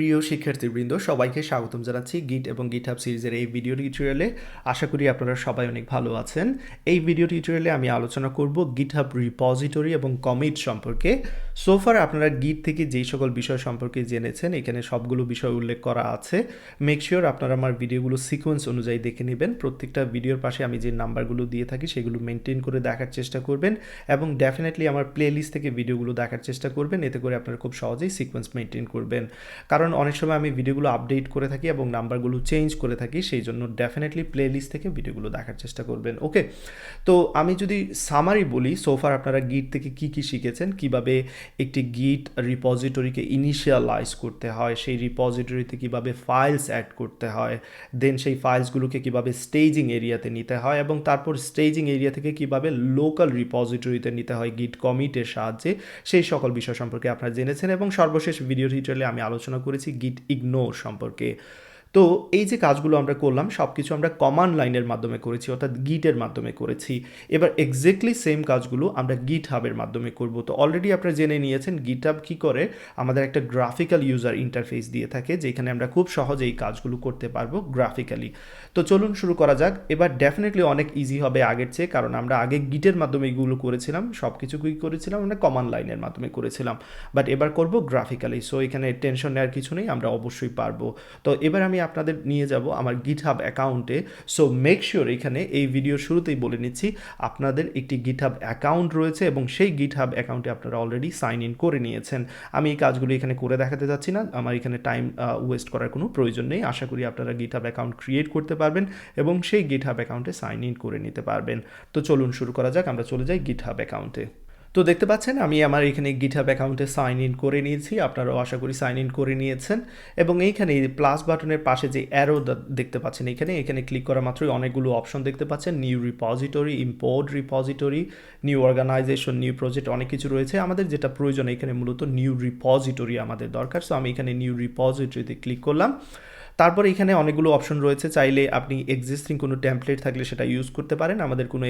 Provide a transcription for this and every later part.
প্রিয় শিক্ষার্থীবৃন্দ সবাইকে স্বাগতম জানাচ্ছি গিট এবং গিটহাব সিরিজের এই ভিডিও টিউটোরিয়ালে। আশা করি আপনারা সবাই অনেক ভালো আছেন। এই ভিডিও টিউটোরিয়ালে আমি আলোচনা করব গিটহাব রিপোজিটরি এবং কমিট সম্পর্কে। সোফার আপনারা গিট থেকে যেই সকল বিষয় সম্পর্কে জেনেছেন এখানে সবগুলো বিষয় উল্লেখ করা আছে। মেক শিওর আপনারা আমার ভিডিওগুলো সিকোয়েন্স অনুযায়ী দেখে নেবেন। প্রত্যেকটা ভিডিওর পাশে আমি যে নাম্বারগুলো দিয়ে থাকি সেগুলো মেনটেন করে দেখার চেষ্টা করবেন এবং ডেফিনেটলি আমার প্লেলিস্ট থেকে ভিডিওগুলো দেখার চেষ্টা করবেন, এতে করে আপনারা খুব সহজেই সিকোয়েন্স মেনটেন করবেন। কারণ অনেক সময় আমি ভিডিওগুলো আপডেট করে থাকি এবং নাম্বারগুলো চেঞ্জ করে থাকি, সেই জন্য ডেফিনেটলি প্লেলিস্ট থেকে ভিডিওগুলো দেখার চেষ্টা করবেন। ওকে, তো আমি যদি সামারি বলি, সোফার আপনারা গিট থেকে কি কি শিখেছেন, কিভাবে একটি গিট রিপোজিটরিকে ইনিশিয়ালাইজ করতে হয়, সেই রিপোজিটরিতে কিভাবে ফাইলস অ্যাড করতে হয়, দেন সেই ফাইলসগুলোকে কিভাবে স্টেজিং এরিয়াতে নিতে হয় এবং তারপর স্টেজিং এরিয়া থেকে কিভাবে লোকাল রিপোজিটরিতে নিতে হয় গিট কমিটের সাহায্যে, সেই সকল বিষয় সম্পর্কে আপনারা জেনেছেন। এবং সর্বশেষ ভিডিও টিউটোরিয়ালে আমি আলোচনা করেছি গিট ইগনোর সম্পর্কে। তো এই যে কাজগুলো আমরা করলাম সব কিছু আমরা কমান্ড লাইনের মাধ্যমে করেছি, অর্থাৎ গিটের মাধ্যমে করেছি। এবার এক্স্যাক্টলি সেম কাজগুলো আমরা গিট হাবের মাধ্যমে করব। তো অলরেডি আপনারা জেনে নিয়েছেন গিট হাব কী করে, আমাদের একটা গ্রাফিক্যাল ইউজার ইন্টারফেস দিয়ে থাকে, যেখানে আমরা খুব সহজে এই কাজগুলো করতে পারবো গ্রাফিক্যালি। তো চলুন শুরু করা যাক। এবার ডেফিনেটলি অনেক ইজি হবে আগের চেয়ে, কারণ আমরা আগে গিটের মাধ্যমে এগুলো করেছিলাম, সব কিছু কী করেছিলাম আমরা কমান্ড লাইনের মাধ্যমে করেছিলাম, বাট এবার করব গ্রাফিক্যালি। সো এখানে টেনশন নেওয়ার কিছু নেই, আমরা অবশ্যই পারবো। তো এবার আমি আপনাদের নিয়ে যাব আমার গিটহাব অ্যাকাউন্টে। সো মেক শিওর এখানে এই ভিডিওর শুরুতেই বলে নিচ্ছি আপনাদের একটি গিটহাব অ্যাকাউন্ট রয়েছে এবং সেই গিটহাব অ্যাকাউন্টে আপনারা অলরেডি সাইন ইন করে নিয়েছেন। আমি এই কাজগুলো এখানে করে দেখাতে যাচ্ছি না, আমার এখানে টাইম ওয়েস্ট করার কোনো প্রয়োজন নেই। আশা করি আপনারা গিটহাব অ্যাকাউন্ট ক্রিয়েট করতে পারবেন এবং সেই গিটহাব অ্যাকাউন্টে সাইন ইন করে নিতে পারবেন। তো চলুন শুরু করা যাক, আমরা চলে যাই গিটহাব অ্যাকাউন্টে। তো দেখতে পাচ্ছেন আমি আমার এখানে গিটহাব অ্যাকাউন্টে সাইন ইন করে নিয়েছি, আপনারাও আশা করি সাইন ইন করে নিয়েছেন। এবং এইখানে প্লাস বাটনের পাশে যে অ্যারো দেখতে পাচ্ছেন এখানে ক্লিক করা মাত্রই অনেকগুলো অপশন দেখতে পাচ্ছেন, new repository, import repository, new organization, new project, অনেক কিছু রয়েছে। আমাদের যেটা প্রয়োজন এখানে মূলত নিউ রিপোজিটরি আমাদের দরকার। সো আমি এখানে নিউ রিপোজিটরিতে ক্লিক করলাম। তারপরে এখানে অনেকগুলো অপশন রয়েছে, চাইলে আপনি এক্সিস্টিং কোনো টেমপ্লেট থাকলে সেটা ইউজ করতে পারেন। আমাদের কোনো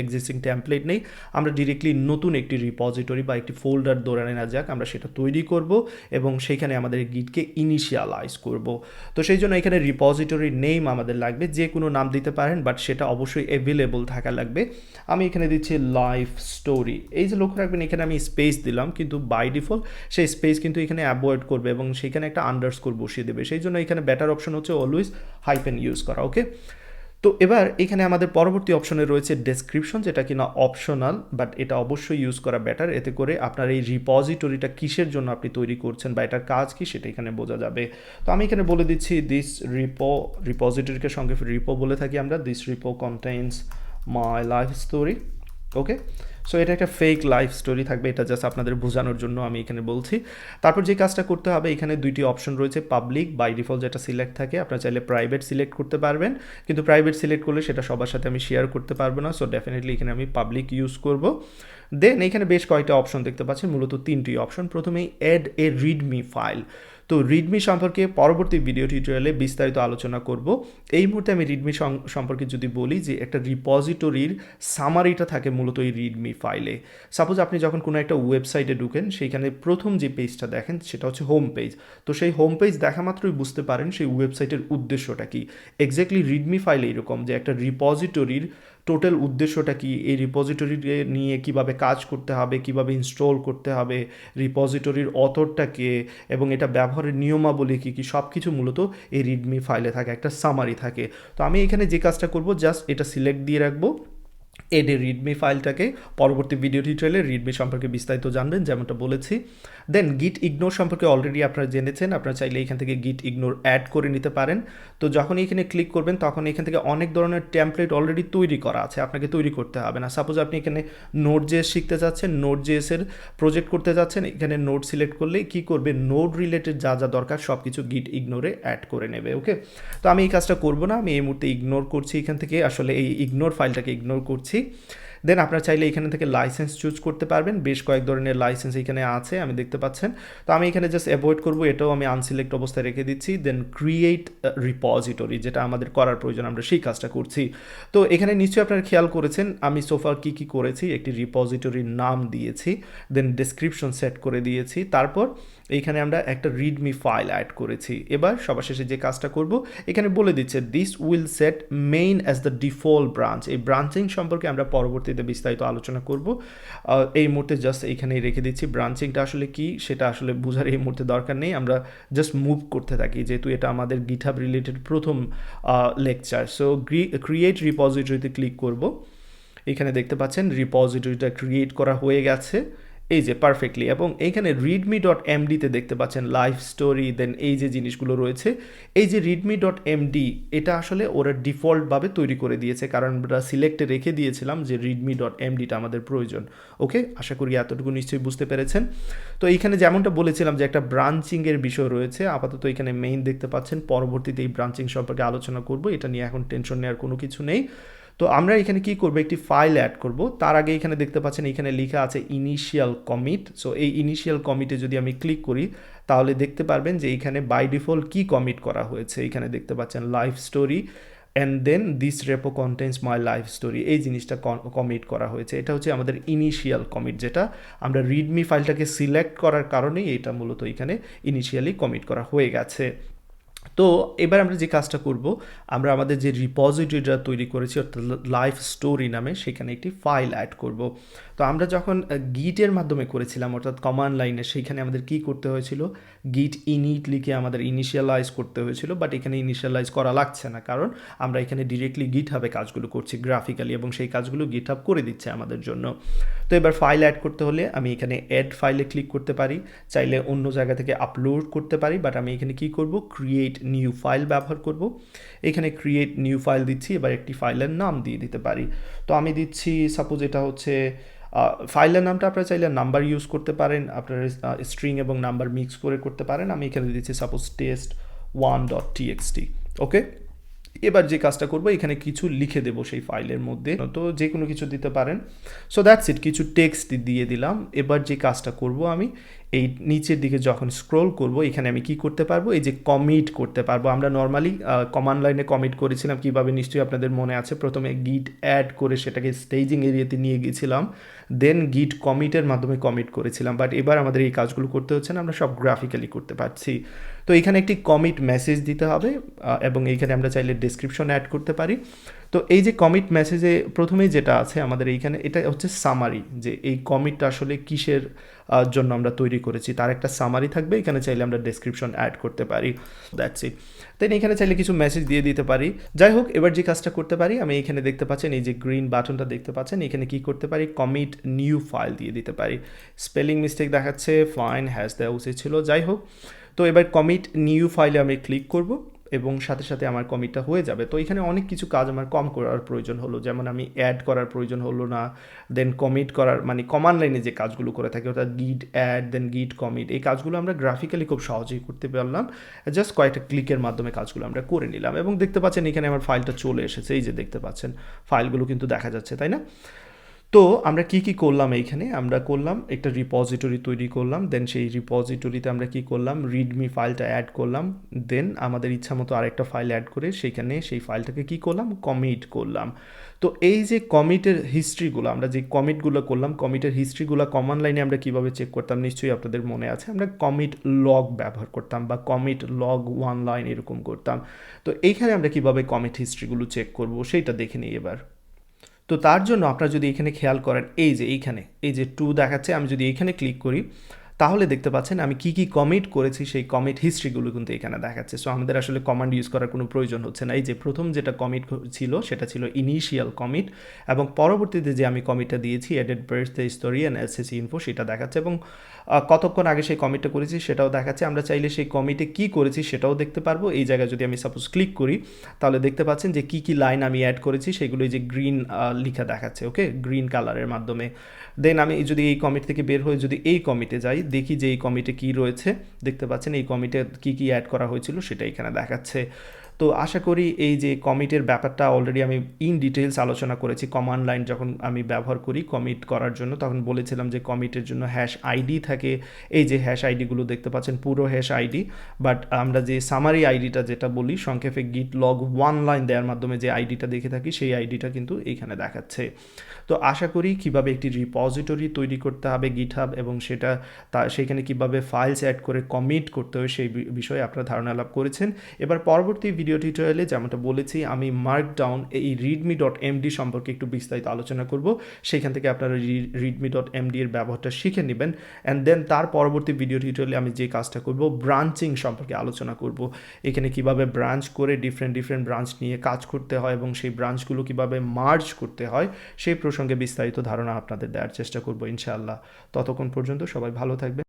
এক্সিস্টিং টেমপ্লেট নেই, আমরা ডিরেক্টলি নতুন একটি রিপোজিটরি বা একটি ফোল্ডার ধরে নেওয়া যাক, আমরা সেটা তৈরি করব এবং সেইখানে আমাদের গিটকে ইনিশিয়ালাইজ করব। তো সেই জন্য এখানে রিপোজিটরির নেম আমাদের লাগবে, যে কোনো নাম দিতে পারেন, বাট সেটা অবশ্যই অ্যাভেলেবল থাকা লাগবে। আমি এখানে দিচ্ছি লাইফ স্টোরি। এই যে লক্ষ্য রাখবেন এখানে আমি স্পেস দিলাম, কিন্তু বাই ডিফল্ট সেই স্পেস কিন্তু এখানে অ্যাভয়েড করবে এবং সেখানে একটা আন্ডারস্কোর বসিয়ে দেবে। সেই জন্য এখানে বেটার অপশন হচ্ছে অলওয়েজ হাইপেন ইউজ করা। ওকে, তো এবার এখানে আমাদের পরবর্তী অপশনে রয়েছে ডেসক্রিপশন, যেটা কিনা অপশনাল, বাট এটা অবশ্যই ইউজ করা বেটার। এতে করে আপনার এই রিপোজিটরিটা কিসের জন্য আপনি তৈরি করছেন বা এটার কাজ কি সেটা এখানে বোঝা যাবে। তো আমি এখানে বলে দিচ্ছি দিস রিপোজিটরিকে সঙ্গে রিপো বলে থাকি আমরা, this repo contains my life story. Okay, so এটা একটা ফেক লাইফ স্টোরি থাকবে, এটা জাস্ট আপনাদের বোঝানোর জন্য আমি এখানে বলছি। তারপর যে কাজটা করতে হবে, এখানে দুইটি অপশন রয়েছে, পাবলিক বাই ডিফল্ট যেটা সিলেক্ট থাকে, আপনারা চাইলে প্রাইভেট সিলেক্ট করতে পারবেন, কিন্তু প্রাইভেট সিলেক্ট করলে সেটা সবার সাথে আমি শেয়ার করতে পারবো না। সো ডেফিনেটলি এখানে আমি পাবলিক ইউজ করব। দেন এখানে বেশ কয়েকটা অপশন দেখতে পাচ্ছেন, মূলত তিনটি অপশন। প্রথমেই অ্যাড এ রিডমি ফাইল। তো রিডমি সম্পর্কে পরবর্তী ভিডিও টিউটোরিয়ালে বিস্তারিত আলোচনা করব। এই মুহূর্তে আমি রিডমি সম্পর্কে যদি বলি, যে একটা রিপোজিটরির সামারিটা থাকে মূলত এই রিডমি ফাইলে। সাপোজ আপনি যখন কোনো একটা ওয়েবসাইটে ঢুকেন, সেইখানে প্রথম যে পেজটা দেখেন সেটা হচ্ছে হোম পেজ। তো সেই হোম পেজ দেখা মাত্রই বুঝতে পারেন সেই ওয়েবসাইটের উদ্দেশ্যটা কি। এক্স্যাক্টলি রিডমি ফাইলে এরকম, যে একটা রিপোজিটরির টোটাল উদ্দেশ্যটা কি, এই রিপোজিটরিকে নিয়ে কিভাবে কাজ করতে হবে, কিভাবে ইনস্টল করতে হবে, রিপোজিটরির অথরটা কে এবং এটা ব্যবহারের নিয়মাবলী কী কী, সব কিছু মূলত এই রিডমি ফাইলে থাকে, একটা সামারি থাকে। তো আমি এখানে যে কাজটা করব, জাস্ট এটা সিলেক্ট দিয়ে রাখবো, এড রিডমি ফাইলটাকে। পরবর্তী ভিডিও টিউটোরিয়ালে রিডমি সম্পর্কে বিস্তারিত জানবেন, যেমনটা বলেছি। দেন গিট ইগনোর সম্পর্কে অলরেডি আপনারা জেনেছেন, আপনারা চাইলে এখান থেকে গিট ইগনোর অ্যাড করে নিতে পারেন। তো যখন এখানে ক্লিক করবেন তখন এখান থেকে অনেক ধরনের টেমপ্লেট অলরেডি তৈরি করা আছে, আপনাকে তৈরি করতে হবে না। সাপোজ আপনি এখানে নোড জেএস শিখতে যাচ্ছেন, নোড জেএসের প্রজেক্ট করতে যাচ্ছেন, এখানে নোড সিলেক্ট করলেই কী করবে, নোড রিলেটেড যা যা দরকার সব কিছু গিট ইগনোরে অ্যাড করে নেবে। ওকে, তো আমি এই কাজটা করব না, আমি এই মুহূর্তে ইগনোর করছি এখান থেকে, আসলে এই ইগনোর ফাইলটাকে ইগনোর করছি। দেন আপনারা চাইলে এখানে থেকে লাইসেন্স চুজ করতে পারবেন, বেশ কয়েক ধরনের লাইসেন্স এখানে আছে আমি দেখতে পাচ্ছেন। তো আমি এখানে জাস্ট অ্যাভয়েড করব, এটাও আমি আনসিলেক্ট অবস্থায় রেখে দিচ্ছি। দেন ক্রিয়েট রিপোজিটরি, যেটা আমাদের করার প্রয়োজন, আমরা সেই কাজটা করছি। তো এখানে নিশ্চয়ই আপনারা খেয়াল করেছেন আমি সোফার কি করেছি, একটি রিপোজিটরির নাম দিয়েছি, দেন ডেসক্রিপশন সেট করে দিয়েছি, তারপর এইখানে আমরা একটা রিডমি ফাইল অ্যাড করেছি। এবার সবার শেষে যে কাজটা করব, এখানে বলে দিচ্ছে this will set main as the default branch. এই ব্রাঞ্চিং সম্পর্কে আমরা পরবর্তীতে বিস্তারিত আলোচনা করব, এই মুহূর্তে জাস্ট এইখানেই রেখে দিচ্ছি। ব্রাঞ্চিংটা আসলে কি সেটা আসলে বোঝার এই মুহূর্তে দরকার নেই, আমরা জাস্ট মুভ করতে থাকি, যেহেতু এটা আমাদের গিটহাব রিলেটেড প্রথম লেকচার। সো ক্রিয়েট রিপোজিটরিতে ক্লিক করব, এখানে দেখতে পাচ্ছেন রিপোজিটরিটা ক্রিয়েট করা হয়ে গেছে, এই যে পারফেক্টলি। এবং এইখানে readme.md-তে দেখতে পাচ্ছেন লাইফ স্টোরি, দেন এই যে জিনিসগুলো রয়েছে, এই যে readme.md এটা আসলে ওরা ডিফল্টভাবে তৈরি করে দিয়েছে, কারণ আমরা সিলেক্টে রেখে দিয়েছিলাম যে readme.md-টা আমাদের প্রয়োজন। ওকে, আশা করি এতটুকু নিশ্চয়ই বুঝতে পেরেছেন। তো এইখানে যেমনটা বলেছিলাম যে একটা ব্রাঞ্চিংয়ের বিষয় রয়েছে, আপাতত এখানে মেইন দেখতে পাচ্ছেন, পরবর্তীতে এই ব্রাঞ্চিং সম্পর্কে আলোচনা করব, এটা নিয়ে এখন টেনশন নেওয়ার কোনো কিছু নেই। তো আমরা এখানে কি করব, একটি ফাইল অ্যাড করব। তার আগে এখানে দেখতে পাচ্ছেন এখানে লেখা আছে ইনিশিয়াল কমিট। সো এই ইনিশিয়াল কমিটে যদি আমি ক্লিক করি তাহলে দেখতে পারবেন যে এখানে বাই ডিফল্ট কি কমিট করা হয়েছে। এখানে দেখতে পাচ্ছেন life story and then this repo contains my life story, এই জিনিসটা কমিট করা হয়েছে। এটা হচ্ছে আমাদের ইনিশিয়াল কমিট, যেটা আমরা রিডমি ফাইলটাকে সিলেক্ট করার কারণেই এটা মূলত এখানে ইনিশিয়ালি কমিট করা হয়ে গেছে। তো এবার আমরা যে কাজটা করব, আমরা আমাদের যে রিপোজিটরিটা তৈরি করেছি অর্থাৎ লাইফ স্টোরি নামে, সেখানে একটি ফাইল অ্যাড করব। তো আমরা যখন গিটের মাধ্যমে করেছিলাম অর্থাৎ কমান্ড লাইনে, সেইখানে আমাদের কি করতে হয়েছিল, গিট ইনিট লিখে আমাদের ইনিশিয়ালাইজ করতে হয়েছিল, বাট এখানে ইনিশিয়ালাইজ করা লাগছে না, কারণ আমরা এখানে ডিরেক্টলি গিটহাবে কাজগুলো করছি গ্রাফিক্যালি, এবং সেই কাজগুলো গিটহাব করে দিচ্ছে আমাদের জন্য। তো এবার ফাইল অ্যাড করতে হলে আমি এখানে অ্যাড ফাইলে ক্লিক করতে পারি, চাইলে অন্য জায়গা থেকে আপলোড করতে পারি, বাট আমি এখানে কি করব, ক্রিয়েট নিউ ফাইল ব্যবহার করব। এখানে ক্রিয়েট নিউ ফাইল দিচ্ছি, এবার একটি ফাইলের নাম দিয়ে দিতে পারি। তো আমি দিচ্ছি সাপোজ এটা হচ্ছে ফাইলের নামটা আপনারা চাইলে নাম্বার ইউজ করতে পারেন, আপনারা স্ট্রিং এবং নাম্বার মিক্স করে করতে পারেন। আমি এখানে দিচ্ছি সাপোজ test1.txt। ওকে, এবার যে কাজটা করব, এখানে কিছু লিখে দেবো সেই ফাইলের মধ্যে, তো যে কোনো কিছু দিতে পারেন। সো দ্যাটস ইট, কিছু টেক্সট দিয়ে দিলাম। এবার যে কাজটা করব, আমি এই নিচের দিকে যখন স্ক্রোল করব, এখানে আমি কি করতে পারবো, এই যে কমিট করতে পারবো। আমরা নর্মালি কমান্ড লাইনে কমিট করেছিলাম কীভাবে, নিশ্চয়ই আপনাদের মনে আছে। প্রথমে গিট অ্যাড করে সেটাকে স্টেজিং এরিয়াতে নিয়ে গিয়েছিলাম, দেন গিট কমিটের মাধ্যমে কমিট করেছিলাম, বাট এবার আমাদের এই কাজগুলো করতে হচ্ছে না, আমরা সব গ্রাফিক্যালি করতে পারছি। তো এখানে একটি কমিট মেসেজ দিতে হবে, এবং এইখানে আমরা চাইলে ডেসক্রিপশন অ্যাড করতে পারি। তো এই যে কমিট মেসেজে প্রথমেই যেটা আছে আমাদের এইখানে, এটা হচ্ছে সামারি, যে এই কমিটটা আসলে কিসের জন্য আমরা তৈরি করেছি তার একটা সামারি থাকবে। এখানে চাইলে আমরা ডেসক্রিপশন অ্যাড করতে পারি, দ্যাটস ইট। দেন এখানে চাইলে কিছু মেসেজ দিয়ে দিতে পারি। যাই হোক, এবার যে কাজটা করতে পারি, আমি এখানে দেখতে পাচ্ছেন এই যে গ্রিন বাটনটা দেখতে পাচ্ছেন, এখানে কি করতে পারি, কমিট নিউ ফাইল দিয়ে দিতে পারি। স্পেলিং মিস্টেক দেখাচ্ছে, ফাইন, হ্যাশ দেওয়া উচিত ছিল, যাই হোক। তো এবার কমিট নিউ ফাইলে আমি ক্লিক করব, এবং সাথে সাথে আমার কমিটটা হয়ে যাবে। তো এখানে অনেক কিছু কাজ আমার কম করার প্রয়োজন হলো, যেমন আমি অ্যাড করার প্রয়োজন হলো না, দেন কমিট করার মানে কমান্ড লাইনে যে কাজগুলো করে থাকি অর্থাৎ গিট অ্যাড দেন গিট কমিট, এই কাজগুলো আমরা গ্রাফিক্যালি খুব সহজেই করতে পারলাম, জাস্ট কয়েকটা ক্লিকের মাধ্যমে কাজগুলো আমরা করে নিলাম। এবং দেখতে পাচ্ছেন এখানে আমার ফাইলটা চলে এসেছে, এই যে দেখতে পাচ্ছেন ফাইলগুলো কিন্তু দেখা যাচ্ছে, তাই না? তো আমরা কি করলাম, এইখানে আমরা করলাম একটা রিপোজিটরি তৈরি করলাম, দেন সেই রিপোজিটরিতে আমরা কি করলাম, রিডমি ফাইলটা অ্যাড করলাম, দেন আমাদের ইচ্ছা মতো আরেকটা ফাইল অ্যাড করে সেখানে সেই ফাইলটাকে কি করলাম, কমিট করলাম। তো এই যে কমিটের হিস্ট্রিগুলো, আমরা যে কমিটগুলো করলাম, কমিটের হিস্ট্রিগুলো কমান্ড লাইনে আমরা কিভাবে চেক করতাম নিশ্চয়ই আপনাদের মনে আছে, আমরা কমিট লগ ব্যবহার করতাম বা কমিট লগ ওয়ান লাইন এরকম করতাম। তো এইখানে আমরা কিভাবে কমিট হিস্ট্রিগুলো চেক করব সেইটা দেখে নিই এবার। তো তার জন্য আপনারা যদি এখানে খেয়াল করেন, এই যে এইখানে এই যে 2 দেখাচ্ছে, আমি যদি এইখানে ক্লিক করি তাহলে দেখতে পাচ্ছেন আমি কি কমিট করেছি সেই কমিট হিস্ট্রিগুলো কিন্তু এখানে দেখাচ্ছে। সো আমাদের আসলে কমান্ড ইউজ করার কোনো প্রয়োজন হচ্ছে না। এই যে প্রথম যেটা কমিট ছিল সেটা ছিল ইনিশিয়াল কমিট, এবং পরবর্তীতে যে আমি কমিটটা দিয়েছি added birthday story and SSC info সেটা দেখাচ্ছে, এবং কতক্ষণ আগে সেই কমিটটা করেছি সেটাও দেখাচ্ছে। আমরা চাইলে সেই কমিটে কি করেছি সেটাও দেখতে পারবো। এই জায়গায় যদি আমি সাপোজ ক্লিক করি তাহলে দেখতে পাচ্ছেন যে কি লাইন আমি অ্যাড করেছি সেগুলো এই যে গ্রিন লিখা দেখাচ্ছে, ওকে, গ্রিন কালারের মাধ্যমে। দেন আমি যদি এই কমিট থেকে বের হয়ে যদি এই কমিটে যাই, দেখি যে এই কমিটে কী রয়েছে, দেখতে পাচ্ছেন এই কমিটে কি অ্যাড করা হয়েছিল সেটা এখানে দেখাচ্ছে। তো আশা করি এই যে কমিটের ব্যাপারটা অলরেডি আমি ইন ডিটেলস আলোচনা করেছি। কমান্ড লাইন যখন আমি ব্যবহার করি কমিট করার জন্য, তখন বলেছিলাম যে কমিটের জন্য হ্যাশ আইডি থাকে। এই যে হ্যাশ আইডিগুলো দেখতে পাচ্ছেন পুরো হ্যাশ আইডি, বাট আমরা যে সামারি আইডিটা যেটা বলি সংক্ষেপে গিট লগ ওয়ান লাইন দেওয়ার মাধ্যমে যে আইডিটা দেখে থাকি সেই আইডিটা কিন্তু এইখানে দেখাচ্ছে। তো আশা করি কিভাবে একটি রিপোজিটরি তৈরি করতে হবে গিটহাব এবং সেটা সেখানে কিভাবে ফাইলস অ্যাড করে কমিট করতে হয় সেই বিষয়ে আপনারা ধারণা লাভ করেছেন। এবার পরবর্তী ভিডিও টিউটোরিয়ালে যেমনটা বলেছি আমি মার্কডাউন এই readme.md সম্পর্কে একটু বিস্তারিত আলোচনা করব। সেখান থেকে আপনারা readme.md এর ব্যবহারটা শিখে নেবেন, অ্যান্ড দেন তার পরবর্তী ভিডিও টিউটোরিয়ালে আমি যে কাজটা করব ব্রাঞ্চিং সম্পর্কে আলোচনা করব। এখানে কিভাবে ব্রাঞ্চ করে ডিফারেন্ট ব্রাঞ্চ নিয়ে কাজ করতে হয় এবং সেই ব্রাঞ্চগুলো কিভাবে মার্জ করতে হয় সেই প্রসঙ্গে বিস্তারিত ধারণা আপনাদের দেওয়ার চেষ্টা করব ইনশাআল্লাহ। ততক্ষণ পর্যন্ত সবাই ভালো থাকবেন।